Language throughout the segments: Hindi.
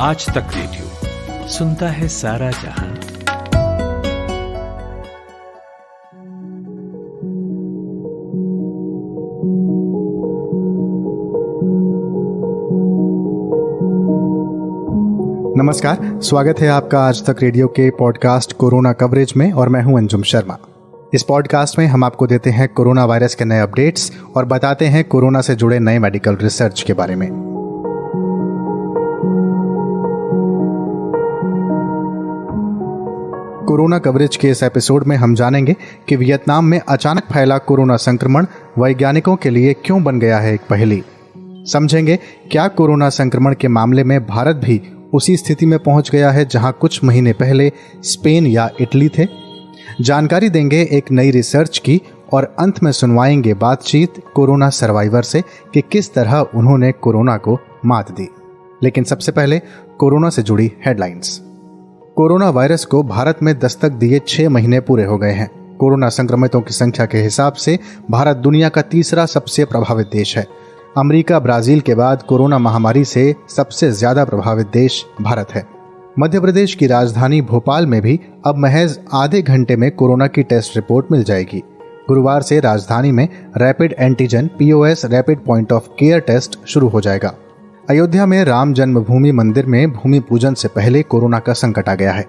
आज तक रेडियो सुनता है सारा जहां। नमस्कार, स्वागत है आपका आज तक रेडियो के पॉडकास्ट कोरोना कवरेज में और मैं हूं अंजुम शर्मा। इस पॉडकास्ट में हम आपको देते हैं कोरोना वायरस के नए अपडेट्स और बताते हैं कोरोना से जुड़े नए मेडिकल रिसर्च के बारे में। कोरोना कवरेज के इस एपिसोड में हम जानेंगे कि वियतनाम में अचानक फैला कोरोना संक्रमण वैज्ञानिकों के लिए क्यों बन गया है एक पहेली। समझेंगे क्या कोरोना संक्रमण के मामले में भारत भी उसी स्थिति में पहुंच गया है जहां कुछ महीने पहले स्पेन या इटली थे। जानकारी देंगे एक नई रिसर्च की और अंत में सुनवाएंगे बातचीत कोरोना सर्वाइवर से कि किस तरह उन्होंने कोरोना को मात दी। लेकिन सबसे पहले कोरोना से जुड़ी हेडलाइंस। कोरोना वायरस को भारत में दस्तक दिए 6 महीने पूरे हो गए हैं। कोरोना संक्रमितों की संख्या के हिसाब से भारत दुनिया का तीसरा सबसे प्रभावित देश है। अमेरिका, ब्राजील के बाद कोरोना महामारी से सबसे ज्यादा प्रभावित देश भारत है। मध्य प्रदेश की राजधानी भोपाल में भी अब महज आधे घंटे में कोरोना की टेस्ट रिपोर्ट मिल जाएगी। गुरुवार से राजधानी में rapid antigen POS rapid point of care test शुरू हो जाएगा। अयोध्या में राम जन्मभूमि मंदिर में भूमि पूजन से पहले कोरोना का संकट आ गया है।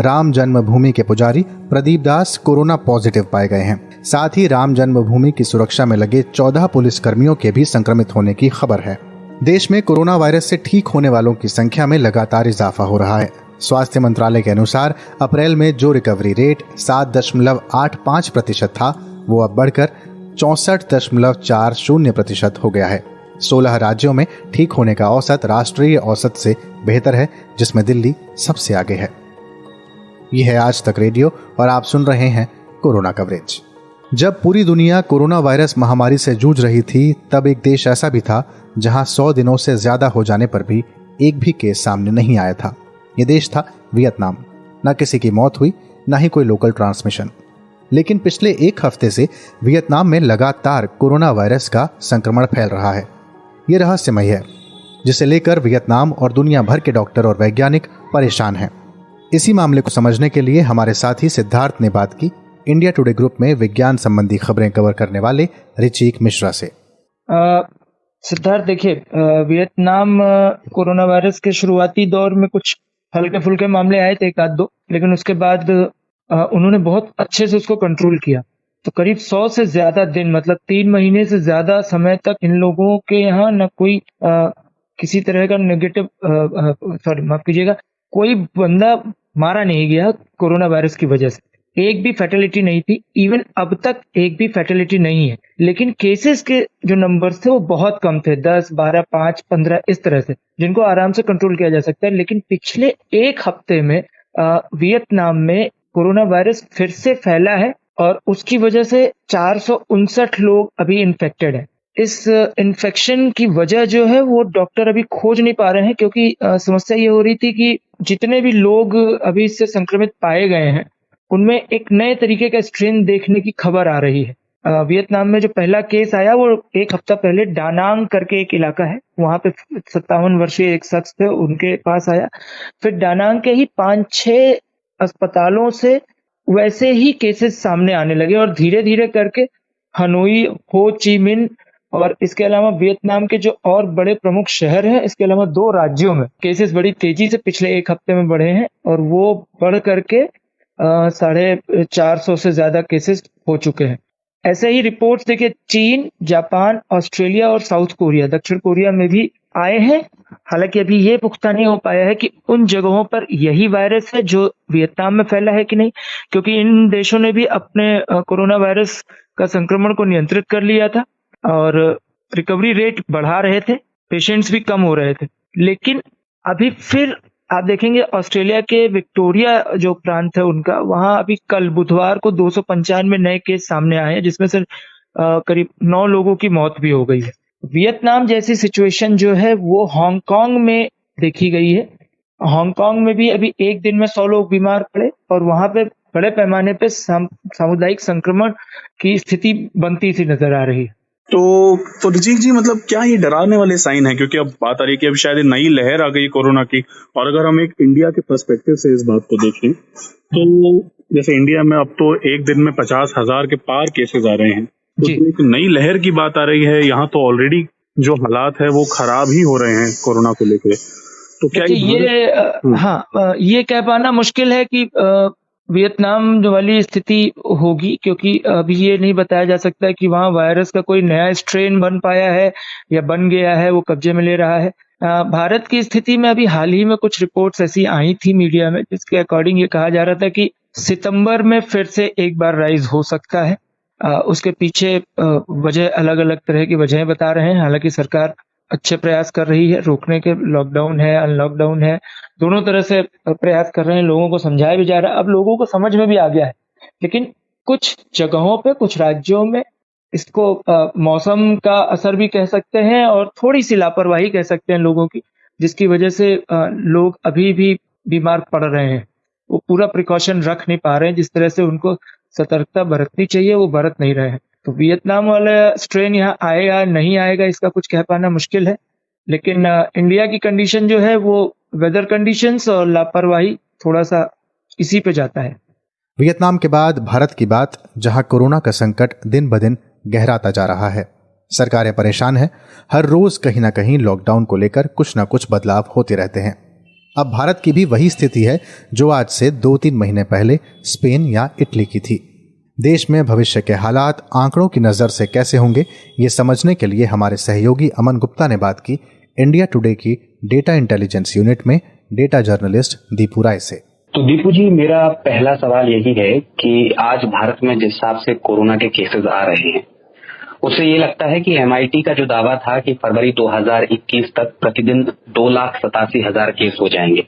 राम जन्मभूमि के पुजारी प्रदीप दास कोरोना पॉजिटिव पाए गए हैं। साथ ही राम जन्मभूमि की सुरक्षा में लगे 14 पुलिसकर्मियों के भी संक्रमित होने की खबर है। देश में कोरोना वायरस से ठीक होने वालों की संख्या में लगातार इजाफा हो रहा है। स्वास्थ्य मंत्रालय के अनुसार अप्रैल में जो रिकवरी रेट 7.85% था, वो अब बढ़कर 64.40% हो गया है। 16 राज्यों में ठीक होने का औसत राष्ट्रीय औसत से बेहतर है, जिसमें दिल्ली सबसे आगे है। यह है आज तक रेडियो और आप सुन रहे हैं कोरोना कवरेज। जब पूरी दुनिया कोरोना वायरस महामारी से जूझ रही थी, तब एक देश ऐसा भी था जहां 100 दिनों से ज्यादा हो जाने पर भी एक भी केस सामने नहीं आया था। यह देश था वियतनाम। न किसी की मौत हुई, न ही कोई लोकल ट्रांसमिशन। लेकिन पिछले एक हफ्ते से वियतनाम में लगातार कोरोना वायरस का संक्रमण फैल रहा है। ये रहस्यमय है, जिसे लेकर वियतनाम और दुनिया भर के डॉक्टर और वैज्ञानिक परेशान हैं। इसी मामले को समझने के लिए हमारे साथी सिद्धार्थ ने बात की इंडिया टुडे ग्रुप में विज्ञान संबंधी खबरें कवर करने वाले ऋचिक मिश्रा से। सिद्धार्थ, देखिए, वियतनाम कोरोना वायरस के शुरुआती दौर में कुछ हल्के फुल्के मामले आए थे, 1-2, लेकिन उसके बाद उन्होंने बहुत अच्छे से उसको कंट्रोल किया। तो करीब 100 से ज्यादा दिन, मतलब 3 महीने से ज्यादा समय तक इन लोगों के यहाँ न कोई किसी तरह का नेगेटिव माफ कीजिएगा, कोई बंदा मारा नहीं गया कोरोना वायरस की वजह से। एक भी फैटेलिटी नहीं थी। इवन अब तक एक भी फैटेलिटी नहीं है। लेकिन केसेस के जो नंबर्स थे वो बहुत कम थे, 10, 12, 5, 15 इस तरह से, जिनको आराम से कंट्रोल किया जा सकता है। लेकिन पिछले एक हफ्ते में वियतनाम में कोरोना वायरस फिर से फैला है और उसकी वजह से 459 लोग अभी इन्फेक्टेड हैं। इस इन्फेक्शन की वजह जो है वो डॉक्टर अभी खोज नहीं पा रहे हैं, क्योंकि समस्या ये हो रही थी कि जितने भी लोग अभी इससे संक्रमित पाए गए हैं उनमें एक नए तरीके का स्ट्रेन देखने की खबर आ रही है। वियतनाम में जो पहला केस आया वो एक हफ्ता पहले डानांग करके एक इलाका है, वहां पे 57 वर्षीय एक शख्स थे, उनके पास आया। फिर डानांग के ही 5-6 अस्पतालों से वैसे ही केसेस सामने आने लगे और धीरे धीरे करके हनोई, हो ची मिन और इसके अलावा वियतनाम के जो और बड़े प्रमुख शहर हैं, इसके अलावा 2 राज्यों में केसेस बड़ी तेजी से पिछले एक हफ्ते में बढ़े हैं और वो बढ़ करके 450 से ज्यादा केसेस हो चुके हैं। ऐसे ही रिपोर्ट्स देखिए चीन, जापान, ऑस्ट्रेलिया और साउथ कोरिया, दक्षिण कोरिया में भी आए हैं। हालांकि अभी ये पुख्ता नहीं हो पाया है कि उन जगहों पर यही वायरस है जो वियतनाम में फैला है कि नहीं, क्योंकि इन देशों ने भी अपने कोरोना वायरस का संक्रमण को नियंत्रित कर लिया था और रिकवरी रेट बढ़ा रहे थे, पेशेंट्स भी कम हो रहे थे। लेकिन अभी फिर आप देखेंगे ऑस्ट्रेलिया के विक्टोरिया जो प्रांत है उनका, वहां अभी कल बुधवार को 295 नए केस सामने आए हैं, जिसमें से करीब 9 लोगों की मौत भी हो गई है। वियतनाम जैसी सिचुएशन जो है वो हांगकांग में देखी गई है। हांगकांग में भी अभी एक दिन में 100 लोग बीमार पड़े और वहां पे बड़े पैमाने पे सामुदायिक संक्रमण की स्थिति बनती सी नजर आ रही है। तो ऋषिक जी, मतलब क्या ये डराने वाले साइन है? क्योंकि अब बात आ रही है कि अब शायद ये नई लहर आ गई कोरोना की, और अगर हम एक इंडिया के पर्सपेक्टिव से इस बात को देखें तो जैसे इंडिया में अब तो एक दिन में 50,000 के पार केसेस आ रहे हैं, तो जी। एक नई लहर की बात आ रही है। यहाँ तो ऑलरेडी जो हालात है वो खराब ही हो रहे हैं कोरोना को लेकर। तो क्या देखिए ये कह पाना मुश्किल है कि वियतनाम वाली स्थिति होगी, क्योंकि अभी ये नहीं बताया जा सकता है कि वहाँ वायरस का कोई नया स्ट्रेन बन पाया है या बन गया है, वो कब्जे में ले रहा है। भारत की स्थिति में अभी हाल ही में कुछ रिपोर्ट्स ऐसी आई थी मीडिया में, जिसके अकॉर्डिंग ये कहा जा रहा था कि सितंबर में फिर से एक बार राइज हो सकता है। उसके पीछे वजह अलग अलग तरह की वजहें बता रहे हैं। हालांकि सरकार अच्छे प्रयास कर रही है रोकने के, लॉकडाउन है, अनलॉकडाउन है, दोनों तरह से प्रयास कर रहे हैं, लोगों को समझाया भी जा रहा है, अब लोगों को समझ में भी आ गया है। लेकिन कुछ जगहों पे, कुछ राज्यों में इसको मौसम का असर भी कह सकते हैं और थोड़ी सी लापरवाही कह सकते हैं लोगों की, जिसकी वजह से लोग अभी भी बीमार पड़ रहे हैं। वो पूरा प्रिकॉशन रख नहीं पा रहे हैं, जिस तरह से उनको सतर्कता बरतनी चाहिए वो बरत नहीं रहे हैं। तो वियतनाम वाला स्ट्रेन यहाँ आएगा नहीं आएगा इसका कुछ कह पाना मुश्किल है। लेकिन इंडिया की कंडीशन जो है वो वेदर कंडीशंस और लापरवाही थोड़ा सा इसी पे जाता है। वियतनाम के बाद भारत की बात, जहां कोरोना का संकट दिन ब दिन गहराता जा रहा है। सरकारें परेशान हैं, हर रोज कहीं ना कहीं लॉकडाउन को लेकर कुछ ना कुछ बदलाव होते रहते हैं। अब भारत की भी वही स्थिति है जो आज से 2-3 महीने पहले स्पेन या इटली की थी। देश में भविष्य के हालात आंकड़ों की नजर से कैसे होंगे, ये समझने के लिए हमारे सहयोगी अमन गुप्ता ने बात की इंडिया टुडे की डेटा इंटेलिजेंस यूनिट में डेटा जर्नलिस्ट दीपू राय से। तो दीपू जी, मेरा पहला सवाल यही है कि आज भारत में जिस हिसाब से कोरोना के केसेस आ रहे हैं, उससे ये लगता है कि MIT का जो दावा था कि फरवरी 2021 तक प्रतिदिन 2,87,000 केस हो जाएंगे,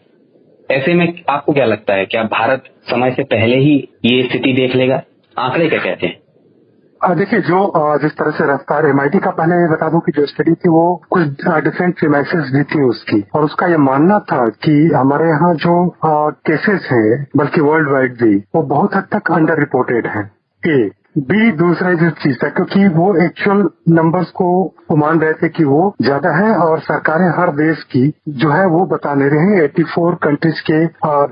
ऐसे में आपको क्या लगता है, क्या भारत समय से पहले ही ये स्थिति देख लेगा? आंकड़े क्या कहते हैं? देखिए, जिस तरह से रफ्तार MIT का, पहले ये बता दूं कि जो स्टडी थी वो कुछ डिफरेंट प्रीमाइसेस भी थी उसकी, और उसका ये मानना था कि हमारे यहाँ जो केसेस हैं, बल्कि वर्ल्ड वाइड भी, वो बहुत हद तक अंडर रिपोर्टेड है। बी दूसरा जो चीज है, क्योंकि वो एक्चुअल नंबर्स को मान रहे थे कि वो ज्यादा है, और सरकारें हर देश की जो है वो बता नहीं रहे हैं। 84 कंट्रीज के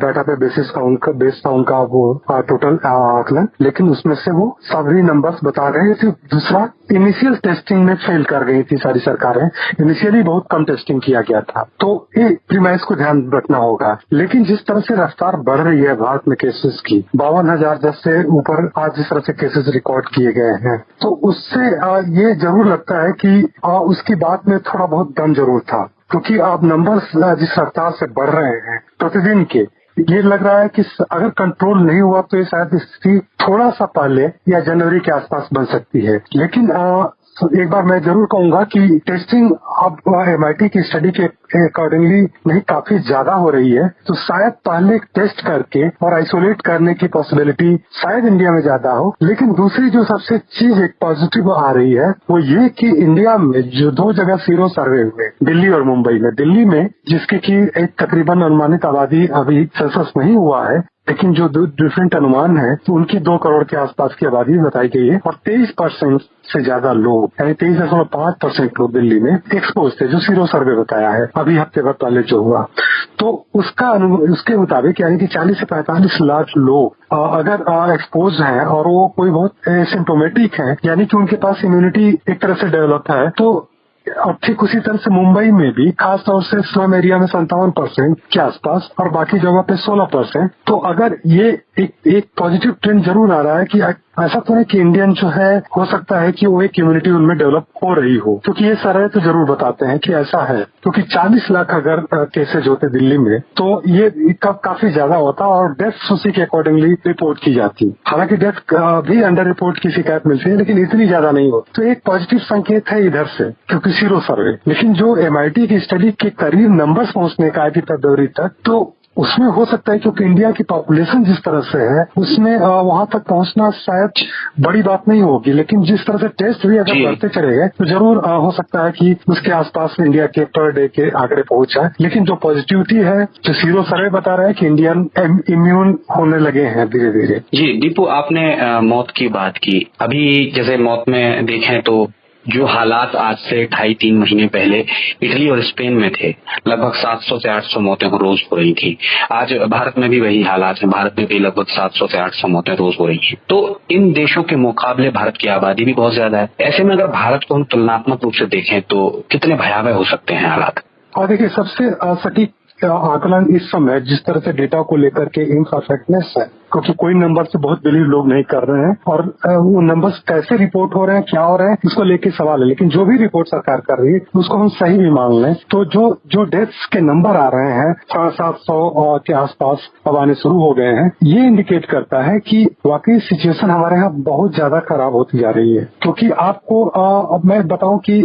डाटा पे बेस था उनका वो टोटल आकलन, लेकिन उसमें से वो सभी नंबर्स बता रहे थे। दूसरा, इनिशियल टेस्टिंग में फेल कर गई थी सारी सरकारें। इनिशियली बहुत कम टेस्टिंग किया गया था, तो ये प्रीमाइस को ध्यान रखना होगा। लेकिन जिस तरह से रफ्तार बढ़ रही है भारत में केसेस की, 52,010 से ऊपर आज जिस तरह से केसेस रिकॉर्ड किए गए हैं, तो उससे ये जरूर लगता है कि उसकी बात में थोड़ा बहुत दम जरूर था, क्योंकि अब नंबर्स जिस रफ्तार से बढ़ रहे हैं प्रतिदिन के, ये लग रहा है कि अगर कंट्रोल नहीं हुआ तो ये शायद स्थिति थोड़ा सा पहले या जनवरी के आसपास बन सकती है। लेकिन एक बार मैं जरूर कहूंगा कि टेस्टिंग अब MIT की स्टडी के अकॉर्डिंगली नहीं काफी ज्यादा हो रही है, तो शायद पहले टेस्ट करके और आइसोलेट करने की पॉसिबिलिटी शायद इंडिया में ज्यादा हो। लेकिन दूसरी जो सबसे चीज एक पॉजिटिव आ रही है वो ये कि इंडिया में जो 2 जगह सीरो सर्वे हुए, दिल्ली और मुंबई में, दिल्ली में जिसकी की एक तकरीबन अनुमानित आबादी अभी सेंसस नहीं हुआ है, लेकिन जो डिफरेंट अनुमान है तो उनकी 2 करोड़ के आसपास की आबादी बताई गई है, और 23% से ज्यादा लोग, यानी 23.5% लोग दिल्ली में एक्सपोज थे, जो सीरो सर्वे बताया है अभी हफ्ते भर पहले जो हुआ। तो उसके मुताबिक यानी कि 40 से 45 लाख लोग अगर एक्सपोज हैं और वो कोई बहुत सिम्टोमेटिक है, यानी कि उनके पास इम्यूनिटी एक तरह से डेवलप है, तो और ठीक उसी तरह से मुंबई में भी खासतौर से स्लम एरिया में 57% के आसपास और बाकी जगह पे 16%। तो अगर ये एक पॉजिटिव ट्रेंड जरूर आ रहा है कि ऐसा तो है कि इंडियन जो है हो सकता है कि वो एक इम्यूनिटी उनमें डेवलप हो रही हो, क्योंकि ये सर्वे तो जरूर बताते हैं कि ऐसा है। क्योंकि 40 लाख अगर केसेज होते दिल्ली में तो ये काफी ज्यादा होता और डेथ्स उसी के अकॉर्डिंगली रिपोर्ट की जाती। हालांकि डेथ भी अंडर रिपोर्ट की शिकायत मिलती है, लेकिन इतनी ज्यादा नहीं होती। तो एक पॉजिटिव संकेत है इधर से, क्योंकि सीरो सर्वे। लेकिन जो MIT की स्टडी के करीब नंबर्स पहुंचने का है कि फरवरी तक, तो उसमें हो सकता है क्योंकि इंडिया की पॉपुलेशन जिस तरह से है उसमें वहां तक पहुंचना शायद बड़ी बात नहीं होगी। लेकिन जिस तरह से टेस्ट भी अगर बढ़ते चले गए तो जरूर हो सकता है कि उसके आसपास इंडिया के पर डे के आंकड़े पहुंच जाए। लेकिन जो पॉजिटिविटी है, जो सीरो सर्वे बता रहा है कि इंडियन इम्यून होने लगे हैं धीरे धीरे। जी दीपू, आपने मौत की बात की। अभी जैसे मौत में देखें तो जो हालात आज से 2.5-3 महीने पहले इटली और स्पेन में थे, लगभग 700 से 800 मौतें रोज हो रही थी। आज भारत में भी वही हालात हैं, भारत में भी लगभग 700 से 800 मौतें रोज हो रही हैं। तो इन देशों के मुकाबले भारत की आबादी भी बहुत ज्यादा है। ऐसे में अगर भारत को हम तुलनात्मक रूप से देखें तो कितने भयावह हो सकते हैं हालात? और देखिए, सबसे सटीक आकलन इस समय जिस तरह से डेटा को लेकर के इम्परफेक्टनेस है, क्योंकि कोई नंबर से बहुत बिलीव लोग नहीं कर रहे हैं और वो नंबर्स कैसे रिपोर्ट हो रहे हैं, क्या हो रहे हैं, इसको लेके सवाल है। लेकिन जो भी रिपोर्ट सरकार कर रही है उसको हम सही भी मान लें तो जो डेथ्स के नंबर आ रहे हैं 750 के आसपास अब आने शुरू हो गए हैं, ये इंडिकेट करता है कि वाकई सिचुएशन हमारे यहाँ बहुत ज्यादा खराब होती जा रही है। क्योंकि आपको अब मैं बताऊं कि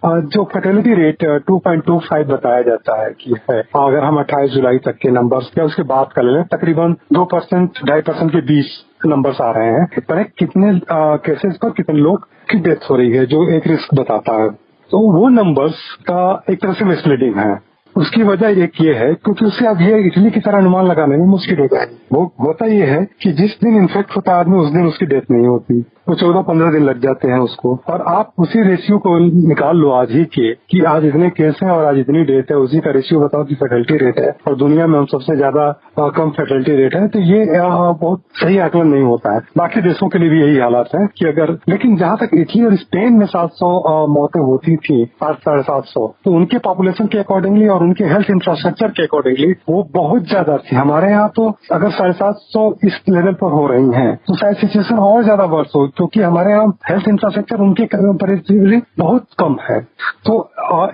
जो फर्टिलिटी रेट 2.25 बताया जाता है कि है, अगर हम 28 जुलाई तक के नंबर्स या उसके बाद कर लें, तकरीबन 2% 2.5% के बीच नंबर्स आ रहे हैं। पर कितने केसेस पर कितने लोग की डेथ हो रही है, जो एक रिस्क बताता है। तो वो नंबर्स का एक तरह से मिसलीडिंग है। उसकी वजह एक ये है क्योंकि उससे अब ये इटली की तरह अनुमान लगाने में मुश्किल होता है। वो होता ये है कि जिस दिन इन्फेक्ट होता है आदमी उस दिन उसकी डेथ नहीं होती, वो 14-15 दिन लग जाते हैं उसको। और आप उसी रेशियो को निकाल लो आज ही के कि आज इतने केस हैं और आज इतनी डेथ है, उसी का रेशियो बताओ कि फर्टिलिटी रेट है और दुनिया में हम सबसे ज्यादा कम फर्टिलिटी रेट है, तो ये बहुत सही आकलन नहीं होता है। बाकी देशों के लिए भी यही हालात है कि अगर, लेकिन जहां तक इटली और स्पेन में 700 मौतें होती थी, 750, तो उनके पॉपुलेशन के अकॉर्डिंगली और उनके हेल्थ इंफ्रास्ट्रक्चर के अकॉर्डिंगली वो बहुत ज्यादा थी। हमारे यहाँ तो अगर 750 इस लेवल पर हो रही हैं तो शायद सिचुएशन और ज्यादा वर्ष हो, क्योंकि हमारे यहाँ हेल्थ इंफ्रास्ट्रक्चर उनके कंपैरेटिवली बहुत कम है। तो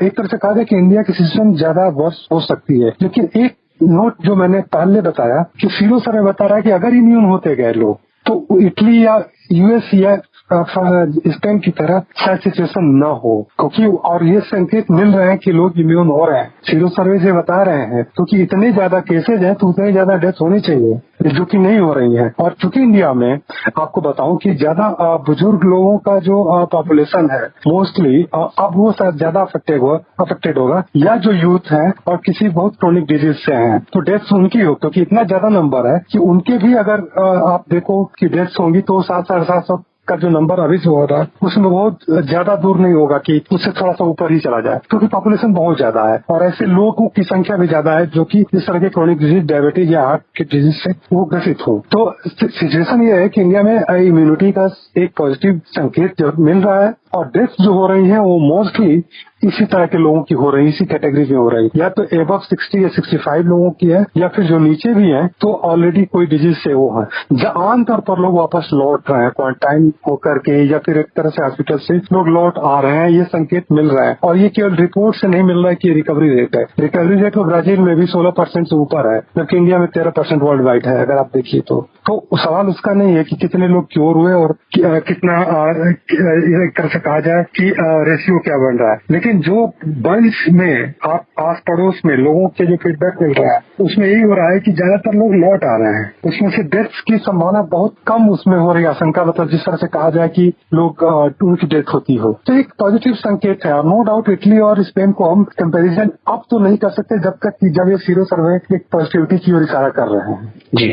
एक तरह से कहा जाए कि इंडिया की सिचुएशन ज्यादा वर्ष हो सकती है। लेकिन एक नोट जो मैंने पहले बताया कि सीरो सर्वे बता रहा है कि अगर इम्यून होते गए लोग तो इटली या यूएस या स्पेन की तरह शायद सिचुएशन न हो, क्योंकि और ये संकेत मिल रहे हैं कि लोग इम्यून हो रहे हैं। सीरो सर्वे से बता रहे हैं क्योंकि इतने ज्यादा केसेज हैं तो उतनी ज्यादा डेथ होनी चाहिए, जो कि नहीं हो रही है। और चूंकि इंडिया में आपको बताऊं कि ज्यादा बुजुर्ग लोगों का जो पॉपुलेशन है मोस्टली अब वो शायद ज्यादा अफेक्टेड होगा, या जो यूथ है और किसी बहुत क्रोनिक डिजीज से हैं, तो डेथ्स उनकी हो, क्योंकि इतना ज्यादा नंबर है कि उनके भी अगर आप देखो कि डेथ्स होंगी तो 700-750 का जो नंबर अभी से हो रहा है उसमें बहुत ज्यादा दूर नहीं होगा कि उससे थोड़ा सा ऊपर ही चला जाए, क्योंकि पॉपुलेशन बहुत ज्यादा है और ऐसे लोगों की संख्या भी ज्यादा है जो कि इस तरह के क्रोनिक डिजीज, डायबिटीज या हार्ट के डिजीज से वो ग्रसित हो। तो सिचुएशन ये है कि इंडिया में इम्यूनिटी का एक पॉजिटिव संकेत मिल रहा है और डेथ जो हो रही है वो मोस्टली इसी तरह के लोगों की हो रही है, इसी कैटेगरी में हो रही है, या तो एबव 60 या 65 लोगों की है, या फिर जो नीचे भी हैं तो ऑलरेडी कोई डिजीज से वो है। आमतौर पर लोग वापस लौट रहे हैं क्वारंटाइन होकर के या फिर एक तरह से हॉस्पिटल से लोग लौट आ रहे हैं, ये संकेत मिल रहा है। और ये केवल रिपोर्ट से नहीं मिल रहा है कि रिकवरी रेट है। रिकवरी रेट ब्राजील में भी 16% से ऊपर है, जबकि इंडिया में 13% वर्ल्ड वाइड है अगर आप देखिए तो सवाल उसका नहीं है कि कितने लोग क्योर हुए और कितना एक तरह से कहा जाए कि रेशियो क्या बन रहा है। लेकिन जो बंच में आप आस पड़ोस में लोगों के जो फीडबैक मिल रहा है उसमें यही हो रहा है कि ज्यादातर लोग लौट आ रहे हैं। उसमें से डेथ्स की संभावना बहुत कम उसमें हो रही है, आशंका मतलब जिस तरह से कहा जाए कि लोग उनकी डेथ होती हो, तो एक पॉजिटिव संकेत है। और नो डाउट इटली और स्पेन को हम कंपेरिजन अब तो नहीं कर सकते जब तक कि जब ये सीरो सर्वे एक पॉजिटिविटी की ओर इशारा कर रहे हैं। जी,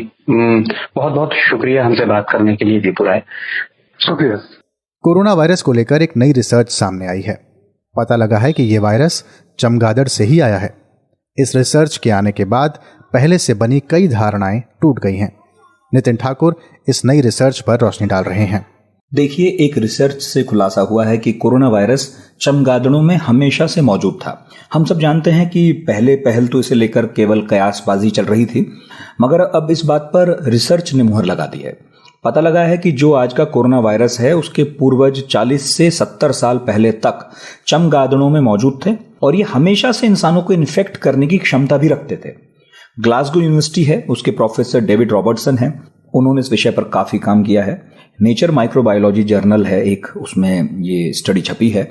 बहुत बहुत शुक्रिया हमसे बात करने के लिए दीपू राय। शुक्रिया। कोरोना वायरस को लेकर एक नई रिसर्च सामने आई है। पता लगा है कि ये वायरस चमगादड़ से ही आया है। इस रिसर्च के आने के बाद पहले से बनी कई धारणाएं टूट गई हैं। नितिन ठाकुर इस नई रिसर्च पर रोशनी डाल रहे हैं। देखिए, एक रिसर्च से खुलासा हुआ है कि कोरोना वायरस चमगादड़ों में हमेशा से मौजूद था। हम सब जानते हैं कि पहल तो इसे लेकर केवल कयासबाजी चल रही थी, मगर अब इस बात पर रिसर्च ने मुहर लगा दी है। पता लगा है कि जो आज का कोरोना वायरस है उसके पूर्वज 40 से 70 साल पहले तक चमगादड़ों में मौजूद थे और ये हमेशा से इंसानों को इन्फेक्ट करने की क्षमता भी रखते थे। ग्लासगो यूनिवर्सिटी है, उसके प्रोफेसर डेविड रॉबर्टसन हैं, उन्होंने इस विषय पर काफी काम किया है। नेचर माइक्रोबायोलॉजी जर्नल है एक, उसमें ये स्टडी छपी है।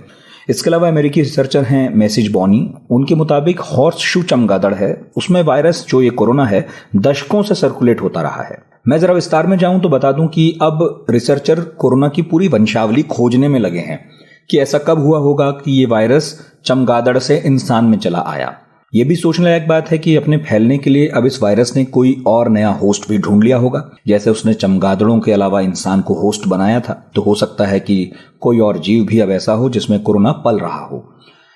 इसके अलावा अमेरिकी रिसर्चर हैं मैसेज बॉनी, उनके मुताबिक हॉर्स शू चमगादड़ है, उसमें वायरस जो ये कोरोना है दशकों से सर्कुलेट होता रहा है। मैं जरा विस्तार में जाऊं तो बता दूं कि अब रिसर्चर कोरोना की पूरी वंशावली खोजने में लगे हैं कि ऐसा कब हुआ होगा कि ये वायरस चमगादड़ से इंसान में चला आया। ये भी सोचने लायक बात है कि अपने फैलने के लिए अब इस वायरस ने कोई और नया होस्ट भी ढूंढ लिया होगा। जैसे उसने चमगादड़ों के अलावा इंसान को होस्ट बनाया था, तो हो सकता है कि कोई और जीव भी अब ऐसा हो जिसमें कोरोना पल रहा हो।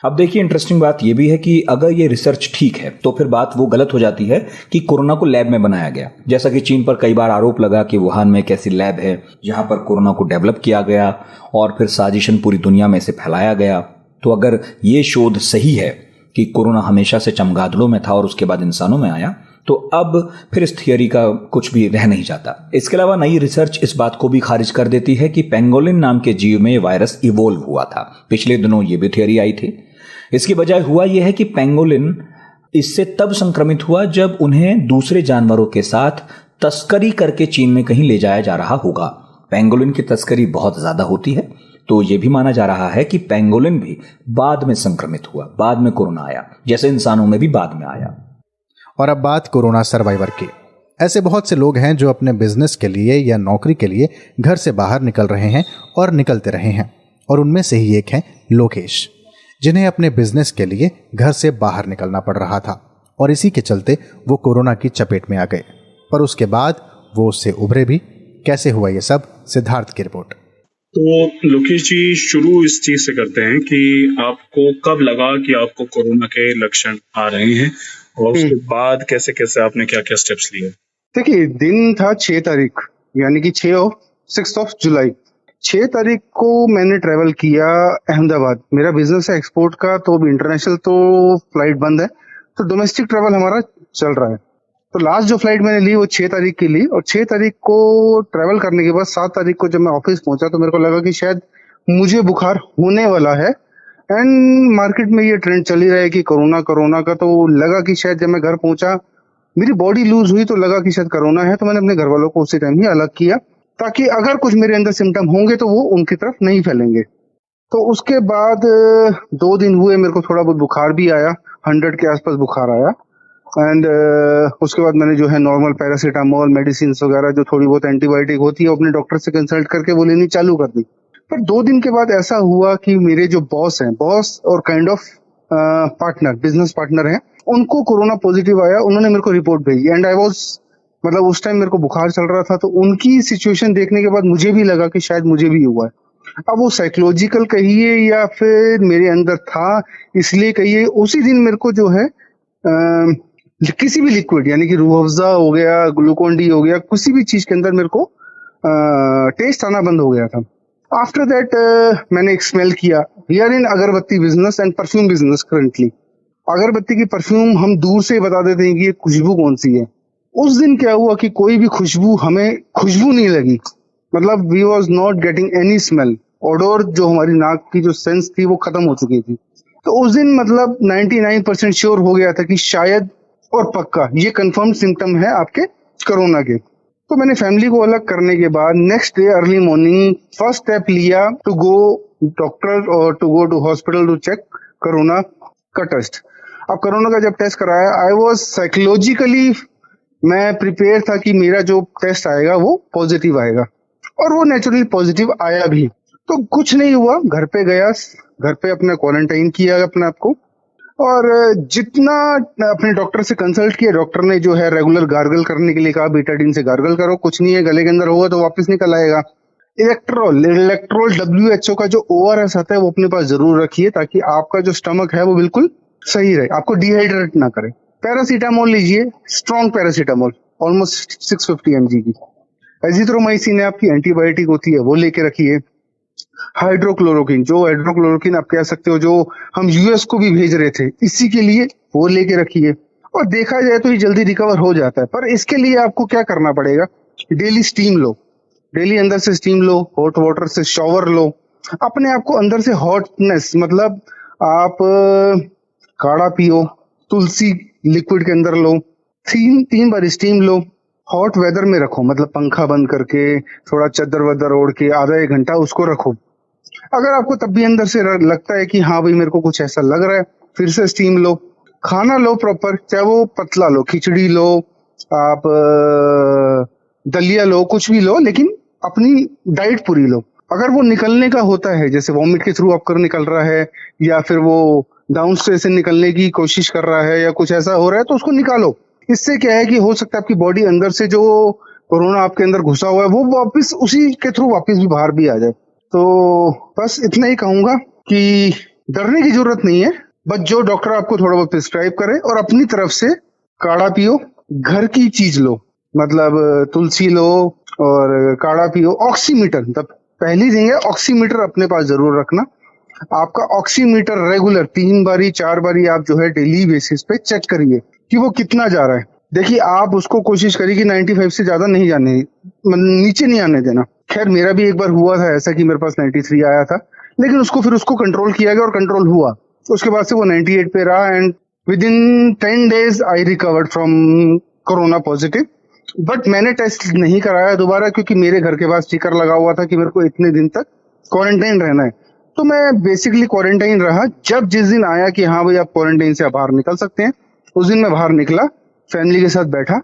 अब देखिए, इंटरेस्टिंग बात यह भी है कि अगर ये रिसर्च ठीक है तो फिर बात वो गलत हो जाती है कि कोरोना को लैब में बनाया गया। जैसा कि चीन पर कई बार आरोप लगा कि वुहान में एक ऐसी लैब है जहां पर कोरोना को डेवलप किया गया और फिर साजिशन पूरी दुनिया में से फैलाया गया। तो अगर ये शोध सही है कि कोरोना हमेशा से चमगादड़ों में था और उसके बाद इंसानों में आया, तो अब फिर इस थियरी का कुछ भी रह नहीं जाता। इसके अलावा नई रिसर्च इस बात को भी खारिज कर देती है कि पेंगोलिन नाम के जीव में वायरस इवोल्व हुआ था। पिछले दिनों ये भी थियरी आई थी। इसकी बजाय हुआ यह है कि पेंगोलिन इससे तब संक्रमित हुआ जब उन्हें दूसरे जानवरों के साथ तस्करी करके चीन में कहीं ले जाया जा रहा होगा। पेंगोलिन की तस्करी बहुत ज्यादा होती है, तो यह भी माना जा रहा है कि पेंगोलिन भी बाद में संक्रमित हुआ, बाद में कोरोना आया, जैसे इंसानों में भी बाद में आया। और अब बात कोरोना सर्वाइवर की। ऐसे बहुत से लोग हैं जो अपने बिजनेस के लिए या नौकरी के लिए घर से बाहर निकल रहे हैं और निकलते रहे हैं, और उनमें से ही एक हैं लोकेश, जिन्हें अपने बिजनेस के लिए घर से बाहर निकलना पड़ रहा था और इसी के चलते वो कोरोना की चपेट में आ गए। पर उसके बाद वो उससे उभरे भी। कैसे हुआ ये सब, सिद्धार्थ की रिपोर्ट। तो लोकेश जी, शुरू इस चीज से करते हैं कि आपको कब लगा कि आपको कोरोना के लक्षण आ रहे हैं और उसके बाद कैसे कैसे आपने क्या क्या स्टेप्स लिए? देखिए, दिन था 6 तारीख, यानी कि 6 जुलाई। 6 तारीख को मैंने ट्रेवल किया अहमदाबाद। मेरा बिजनेस है एक्सपोर्ट का, तो इंटरनेशनल तो फ्लाइट बंद है, तो डोमेस्टिक ट्रेवल हमारा चल रहा है। तो लास्ट जो फ्लाइट मैंने ली वो 6 तारीख की ली, और 6 तारीख को ट्रेवल करने के बाद 7 तारीख को जब मैं ऑफिस पहुंचा तो मेरे को लगा कि शायद मुझे बुखार होने वाला है। एंड मार्केट में ये ट्रेंड चल ही रहा है कि कोरोना का, तो लगा कि शायद जब मैं घर पहुंचा मेरी बॉडी लूज हुई तो लगा कि शायद कोरोना है। तो मैंने अपने घर वालों को उसी टाइम ही अलग किया, ताकि अगर कुछ मेरे अंदर सिम्टम होंगे तो वो उनकी तरफ नहीं फैलेंगे। तो उसके बाद 2 दिन हुए, मेरे को थोड़ा बहुत बुखार भी आया, 100 के आसपास बुखार आया। एंड उसके बाद मैंने जो है नॉर्मल पैरासीटामोल, मेडिसिन वगैरह जो थोड़ी बहुत एंटीबायोटिक होती है अपने डॉक्टर से कंसल्ट करके वो लेनी चालू कर दी। पर 2 दिन के बाद ऐसा हुआ कि मेरे जो बॉस और kind of partner, business partner हैं, उनको कोरोना पॉजिटिव आया। उन्होंने मेरे को रिपोर्ट भेजी एंड आई वाज, मतलब उस टाइम मेरे को बुखार चल रहा था, तो उनकी सिचुएशन देखने के बाद मुझे भी लगा कि शायद मुझे भी हुआ है। अब वो साइकोलॉजिकल कहिए या फिर मेरे अंदर था इसलिए कहिए, उसी दिन मेरे को जो है किसी भी लिक्विड, यानी कि रूह अफ़ज़ा हो गया, ग्लूकोन डी हो गया, किसी भी चीज के अंदर मेरे को टेस्ट आना बंद हो गया था। आफ्टर दैट मैंने एक स्मेल किया। वी आर इन अगरबत्ती business and perfume business currently. अगरबत्ती की परफ्यूम हम दूर से बता देते हैं कि ये खुशबू कौन सी है। उस दिन क्या हुआ कि कोई भी खुशबू, हमें खुशबू नहीं लगी, मतलब we was not getting any smell. Odour जो हमारी नाक की जो सेंस थी वो खत्म हो चुकी थी। तो उस दिन मतलब 99% श्योर हो गया था कि शायद और पक्का ये कंफर्म सिम्टम है आपके कोरोना के। तो मैंने फैमिली को अलग करने के बाद next day early morning first step लिया टू गो डॉक्टर और to go to hospital to check corona का टेस्ट। अब कोरोना का जब टेस्ट कराया, आई वाज साइकोलॉजिकली मैं प्रिपेयर था कि मेरा जो टेस्ट आएगा वो पॉजिटिव आएगा, और वो नेचुरली पॉजिटिव आया भी। तो कुछ नहीं हुआ, घर पे गया, घर पे अपना क्वारंटाइन किया अपने आप को, और जितना अपने डॉक्टर से कंसल्ट किया, डॉक्टर ने जो है रेगुलर गार्गल करने के लिए कहा, बीटाडीन से गार्गल करो, कुछ नहीं है, गले के अंदर होगा तो वापस निकल आएगा। इलेक्ट्रोल WHO का जो ORS आता है वो अपने पास जरूर रखिए, ताकि आपका जो स्टमक है वो बिल्कुल सही रहे, आपको डिहाइड्रेट ना करे। पैरासीटामोल लीजिए, स्ट्रॉन्ग पैरासीटामोल, ऑलमोस्ट 650 mg की। एजिथ्रोमाइसिन है आपकी एंटीबायोटिक होती है, वो लेके रखिए। हाइड्रोक्लोरोकिन आप कह सकते हो, जो हम US को भी भेज रहे थे इसी के लिए, वो लेके रखिए। और देखा जाए तो ये जल्दी रिकवर हो जाता है, पर इसके लिए आपको क्या करना पड़ेगा, डेली स्टीम लो, डेली अंदर से स्टीम लो, हॉट वाटर से शॉवर लो, अपने आप को अंदर से हॉटनेस, मतलब आप काढ़ा पियो, तुलसी लिक्विड के अंदर लो, 3 बार स्टीम लो, हॉट वेदर में रखो, मतलब पंखा बंद करके थोड़ा चादर वदर ओढ़ के आधा 1 घंटा उसको रखो। अगर आपको तब भी अंदर से लगता है कि हाँ भाई मेरे को कुछ ऐसा लग रहा है, फिर से स्टीम लो, खाना लो प्रॉपर, चाहे वो पतला लो, खिचड़ी लो, आप दलिया लो, कुछ भी लो, लेकिन अपनी डाइट पूरी लो। अगर वो निकलने का होता है, जैसे वॉमिट के थ्रू आपका निकल रहा है या फिर वो डाउन स्ट्रेस से निकलने की कोशिश कर रहा है या कुछ ऐसा हो रहा है, तो उसको निकालो। इससे क्या है कि हो सकता है आपकी बॉडी अंदर से जो कोरोना आपके अंदर घुसा हुआ है वो वापस उसी के थ्रू वापस भी बाहर भी आ जाए। तो बस इतना ही कहूंगा कि डरने की जरूरत नहीं है, बस जो डॉक्टर आपको थोड़ा बहुत प्रिस्क्राइब करे और अपनी तरफ से काढ़ा पियो, घर की चीज लो, मतलब तुलसी लो और काढ़ा पियो। ऑक्सीमीटर, मतलब पहली थिंग है ऑक्सीमीटर अपने पास जरूर रखना। आपका ऑक्सीमीटर रेगुलर 3 बारी 4 बारी आप जो है डेली बेसिस पे चेक करिए कि वो कितना जा रहा है। देखिए आप उसको कोशिश करिए कि 95 से ज्यादा नहीं जाने, नीचे नहीं आने देना। खैर मेरा भी एक बार हुआ था ऐसा कि मेरे पास 93 आया था, लेकिन उसको कंट्रोल किया गया और कंट्रोल हुआ। उसके बाद से वो 98 पे रहा and with in 10 days I recovered from corona positive. But मैंने टेस्ट नहीं कराया दोबारा, क्योंकि मेरे घर के पास स्टिकर लगा हुआ था कि मेरे को इतने दिन तक क्वारंटाइन रहना है। तो मैं बेसिकली क्वारंटाइन रहा। जब जिस दिन आया कि हाँ भाई आप क्वारंटाइन से बाहर निकल सकते हैं, उस दिन मैं बाहर निकला, फैमिली के साथ बैठा,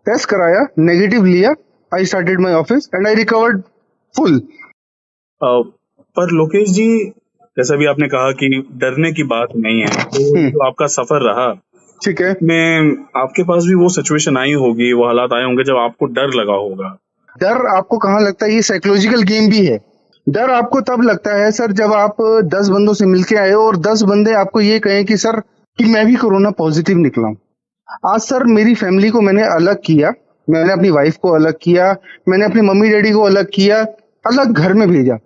टेस्ट कराया, नेगेटिव लिया, I started my office and I recovered full. पर लोकेश जी, जैसा भी आपने कहा कि डरने की बात नहीं है, तो जो आपका सफर रहा, ठीक है, में आपके पास भी वो सिचुएशन आई होगी, वो हालात आए होंगे जब आपको डर लगा होगा। डर आपको कहाँ लगता है, ये साइकोलॉजिकल गेम भी है। डर आपको तब लगता है सर जब आप 10 बंदों से मिलके आए हो और 10 बंदे आपको ये कहें कि सर कि मैं भी कोरोना पॉजिटिव निकला हूं। आज सर मेरी फैमिली को मैंने अलग किया, मैंने अपनी वाइफ को अलग किया, मैंने अपनी मम्मी डैडी को अलग किया, अलग घर में भेजा।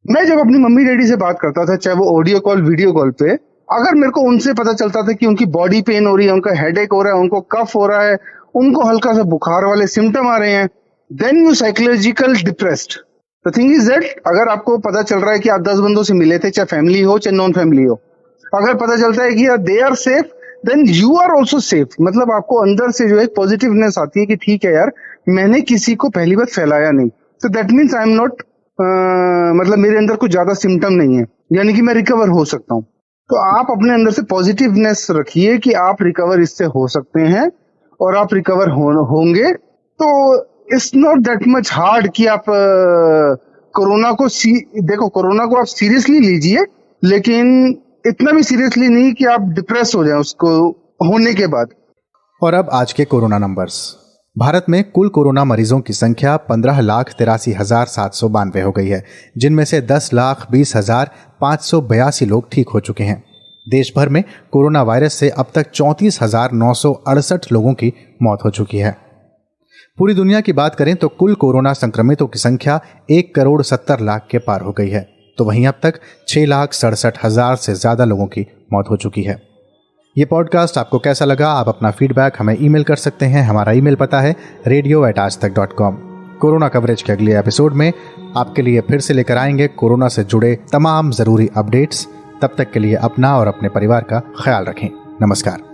मैं जब अपनी मम्मी डैडी से बात करता था, चाहे वो ऑडियो कॉल वीडियो कॉल पे, अगर मेरे को उनसे पता चलता था कि उनकी बॉडी पेन हो रही है, उनका हेडेक हो रहा है, उनको कफ हो रहा है, उनको हल्का सा बुखार वाले सिम्टम आ रहे हैं, then you psychological depressed. The thing is that अगर आपको पता चल रहा है कि आप 10 बंदों से मिले थे, चाहे फैमिली हो चाहे नॉन फैमिली हो, अगर पता चलता है कि they are safe, then you are also safe. मतलब आपको अंदर से जो है पॉजिटिवनेस आती है कि ठीक है यार, मैंने किसी को पहली बार फैलाया नहीं, तो that means I am not, मतलब मेरे अंदर कुछ ज्यादा सिम्टम नहीं है, यानी कि मैं रिकवर हो सकता हूँ। तो आप अपने अंदर से पॉजिटिवनेस रखिए कि आप रिकवर इससे हो सकते हैं और आप रिकवर होंगे। तो it's not that much hard कि आप कोरोना को देखो, कोरोना को आप सीरियसली लीजिए, लेकिन इतना भी सीरियसली नहीं कि आप डिप्रेस हो जाए उसको होने के बाद। और अब आज के कोरोना नंबर्स। भारत में कुल कोरोना मरीजों की संख्या 15,83,792 हो गई है, जिनमें से 10,20,582 लोग ठीक हो चुके हैं। देश भर में कोरोना वायरस से अब तक 34,968 लोगों की मौत हो चुकी है। पूरी दुनिया की बात करें तो कुल कोरोना संक्रमितों की संख्या 1,70,00,000 के पार हो गई है, तो वहीं अब तक 6,67,000 से ज्यादा लोगों की मौत हो चुकी है। ये पॉडकास्ट आपको कैसा लगा? आप अपना फीडबैक हमें ईमेल कर सकते हैं। हमारा ईमेल पता है radio@aajtak.com। कोरोना कवरेज के अगले एपिसोड में आपके लिए फिर से लेकर आएंगे कोरोना से जुड़े तमाम जरूरी अपडेट्स। तब तक के लिए अपना और अपने परिवार का ख्याल रखें। नमस्कार।